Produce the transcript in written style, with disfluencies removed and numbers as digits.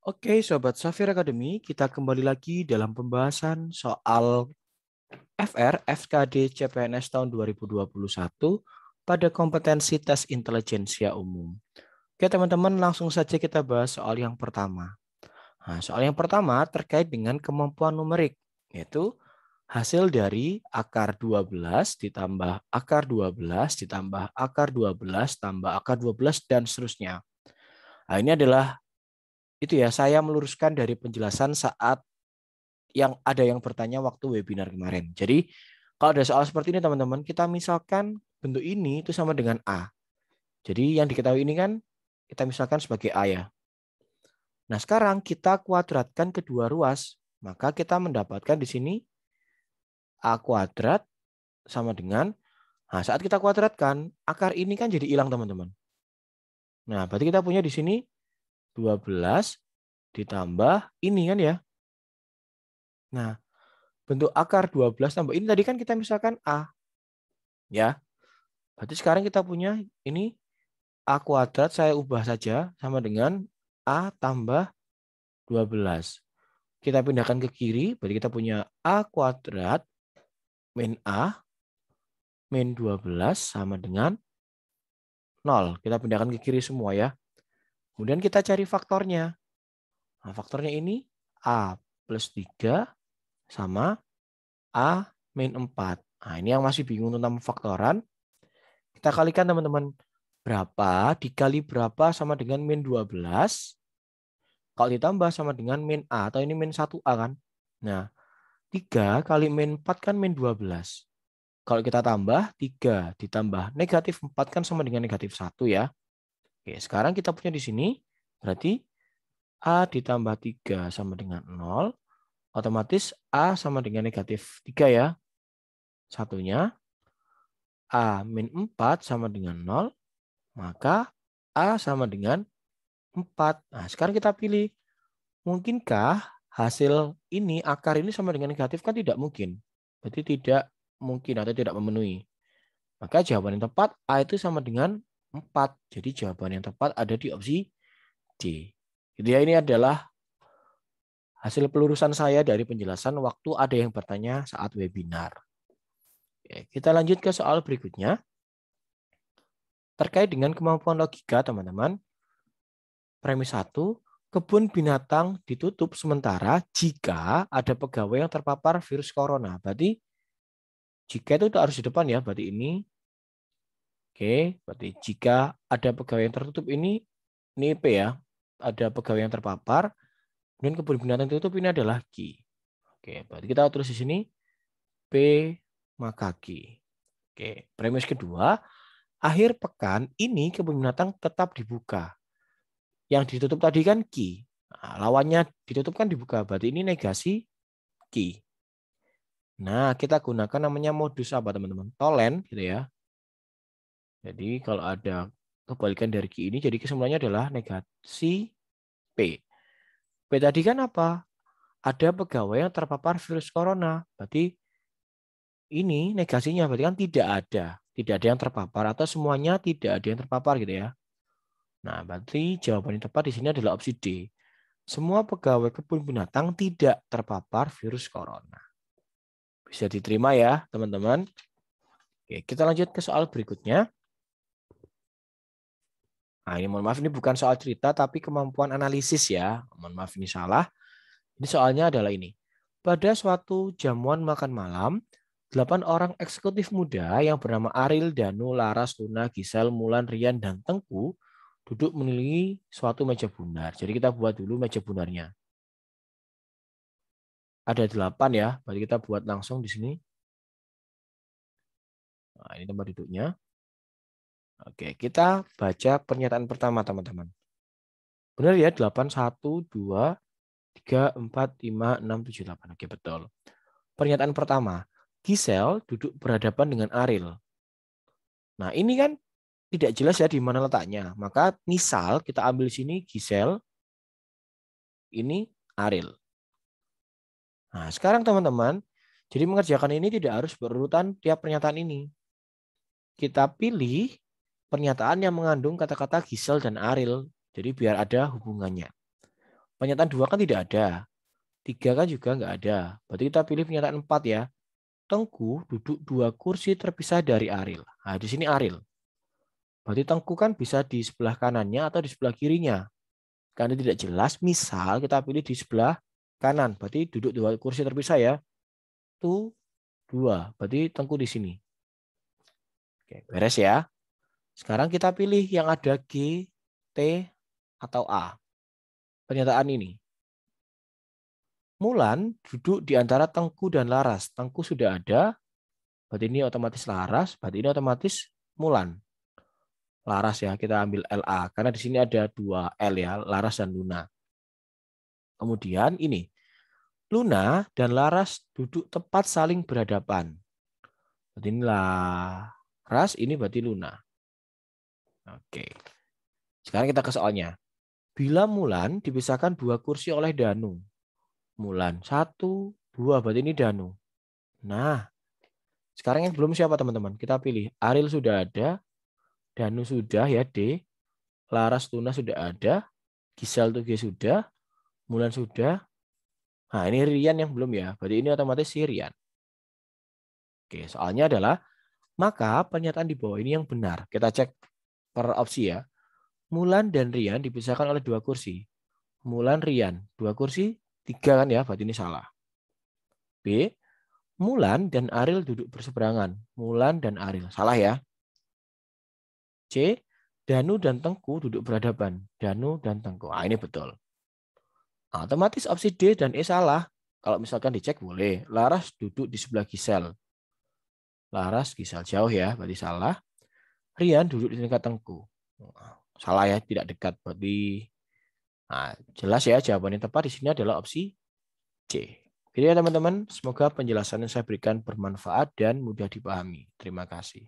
Oke, Sobat Safir Academy, kita kembali lagi dalam pembahasan soal FR, FKD, CPNS tahun 2021 pada kompetensi tes intelijensia umum. Oke, teman-teman, langsung saja kita bahas soal yang pertama. Nah, soal yang pertama terkait dengan kemampuan numerik, yaitu hasil dari akar 12 ditambah akar 12 ditambah akar 12 tambah akar 12 dan seterusnya. Nah, ini adalah itu ya, saya meluruskan dari penjelasan saat yang bertanya waktu webinar kemarin. Jadi kalau ada soal seperti ini teman-teman, kita misalkan bentuk ini itu sama dengan A. Jadi yang diketahui ini kan kita misalkan sebagai A ya. Nah sekarang kita kuadratkan kedua ruas. Maka kita mendapatkan di sini A kuadrat sama dengan, nah saat kita kuadratkan, akar ini kan jadi hilang teman-teman. Nah berarti kita punya di sini 12 ditambah ini kan ya. Nah bentuk akar 12 tambah ini tadi kan kita misalkan A. Ya, berarti sekarang kita punya ini A kuadrat saya ubah saja sama dengan A tambah 12. Kita pindahkan ke kiri, berarti kita punya A kuadrat min A min 12 sama dengan 0. Kita pindahkan ke kiri semua ya. Kemudian kita cari faktornya. Nah, faktornya ini A plus 3 sama A min 4. Nah, ini yang masih bingung tentang faktoran. Kita kalikan teman-teman. Berapa dikali berapa sama dengan min 12. Kalau ditambah sama dengan min A, atau ini min 1A kan. Nah, 3 kali min 4 kan min 12. Kalau kita tambah, 3 ditambah negatif 4 kan sama dengan negatif 1 ya. Oke, sekarang kita punya di sini, berarti A ditambah 3 sama dengan 0. Otomatis A sama dengan negatif 3 ya. Satunya, A min 4 sama dengan 0. Maka A sama dengan 4. Nah, sekarang kita pilih. Mungkinkah hasil ini, akar ini sama dengan negatif? Kan tidak mungkin. Berarti tidak mungkin atau tidak memenuhi. Maka jawaban yang tepat A itu sama dengan 4. Jadi jawaban yang tepat ada di opsi D. Jadi ya, ini adalah hasil pelurusan saya dari penjelasan waktu ada yang bertanya saat webinar. Oke, kita lanjut ke soal berikutnya. Terkait dengan kemampuan logika, teman-teman. Premis 1. Kebun binatang ditutup sementara jika ada pegawai yang terpapar virus corona. Berarti jika itu harus di depan ya. Berarti ini. Oke, berarti jika ada pegawai yang tertutup ini P ya. Ada pegawai yang terpapar. Dan kebun binatang ditutup ini adalah Q. Oke, berarti kita tulis di sini P maka Q. Oke, premis kedua. Akhir pekan ini kebun binatang tetap dibuka. Yang ditutup tadi kan Q. Nah, lawannya ditutup kan dibuka. Berarti ini negasi Q. Nah, kita gunakan namanya modus apa teman-teman? Tolen gitu ya. Jadi kalau ada kebalikan dari Q ini, jadi kesimpulannya adalah negasi P. P tadi kan apa? Ada pegawai yang terpapar virus corona. Berarti ini negasinya, berarti kan tidak ada. Tidak ada yang terpapar atau semuanya tidak ada yang terpapar gitu ya. Nah, berarti jawaban yang tepat di sini adalah opsi D. Semua pegawai kebun binatang tidak terpapar virus corona. Bisa diterima ya, teman-teman. Oke, kita lanjut ke soal berikutnya. Nah, ini mohon maaf, ini bukan soal cerita, tapi kemampuan analisis ya. Mohon maaf, ini salah. Ini soalnya adalah ini. Pada suatu jamuan makan malam, 8 orang eksekutif muda yang bernama Aril, Danu, Laras, Luna, Gisel, Mulan, Rian, dan Tengku duduk mengelilingi suatu meja bundar. Jadi kita buat dulu meja bundarnya. Ada 8 ya, berarti kita buat langsung di sini. Nah, ini tempat duduknya. Oke, kita baca pernyataan pertama, teman-teman. Benar ya, 8, 1, 2, 3, 4, 5, 6, 7, 8. Oke, betul. Pernyataan pertama, Gisel duduk berhadapan dengan Aril. Nah, ini kan tidak jelas ya di mana letaknya. Maka misal kita ambil sini Gisel, ini Aril. Nah, sekarang teman-teman, jadi mengerjakan ini tidak harus berurutan tiap pernyataan ini. Kita pilih pernyataan yang mengandung kata-kata Gisel dan Aril. Jadi biar ada hubungannya. Pernyataan 2 kan tidak ada. 3 kan juga nggak ada. Berarti kita pilih pernyataan 4 ya. Tengku duduk 2 kursi terpisah dari Aril. Nah, di sini Aril. Berarti Tengku kan bisa di sebelah kanannya atau di sebelah kirinya. Karena tidak jelas, misal kita pilih di sebelah kanan. Berarti duduk 2 kursi terpisah ya. Tuh 2. Berarti Tengku di sini. Oke, beres ya. Sekarang kita pilih yang ada G, T, atau A. Pernyataan ini. Mulan duduk di antara Tengku dan Laras. Tengku sudah ada, berarti ini otomatis Laras, berarti ini otomatis Mulan. Laras ya, kita ambil LA, karena di sini ada 2 L ya, Laras dan Luna. Kemudian ini, Luna dan Laras duduk tepat saling berhadapan. Berarti ini Laras, ini berarti Luna. Oke. Sekarang kita ke soalnya. Bila Mulan dipisahkan 2 kursi oleh Danu. Mulan 1, 2, berarti ini Danu. Nah, sekarang yang belum siapa teman-teman? Kita pilih. Aril sudah ada, Danu sudah ya D, Laras Luna sudah ada, Gisel tuh G sudah, Mulan sudah. Nah, ini Rian yang belum ya. Berarti ini otomatis si Rian. Oke, soalnya adalah maka pernyataan di bawah ini yang benar. Kita cek per opsi ya. Mulan dan Rian dipisahkan oleh 2 kursi. Mulan Rian 2 kursi, 3 kan ya, berarti ini salah. B. Mulan dan Aril duduk berseberangan. Mulan dan Aril. Salah ya. C. Danu dan Tengku duduk berhadapan. Danu dan Tengku. Ah, ini betul. Nah, otomatis opsi D dan E salah. Kalau misalkan dicek boleh. Laras duduk di sebelah Gisel. Laras, Gisel jauh ya. Berarti salah. Rian duduk di dekat Tengku. Salah ya. Tidak dekat. Berarti nah, jelas ya jawaban yang tepat di sini adalah opsi C. Jadi ya teman-teman, semoga penjelasan yang saya berikan bermanfaat dan mudah dipahami. Terima kasih.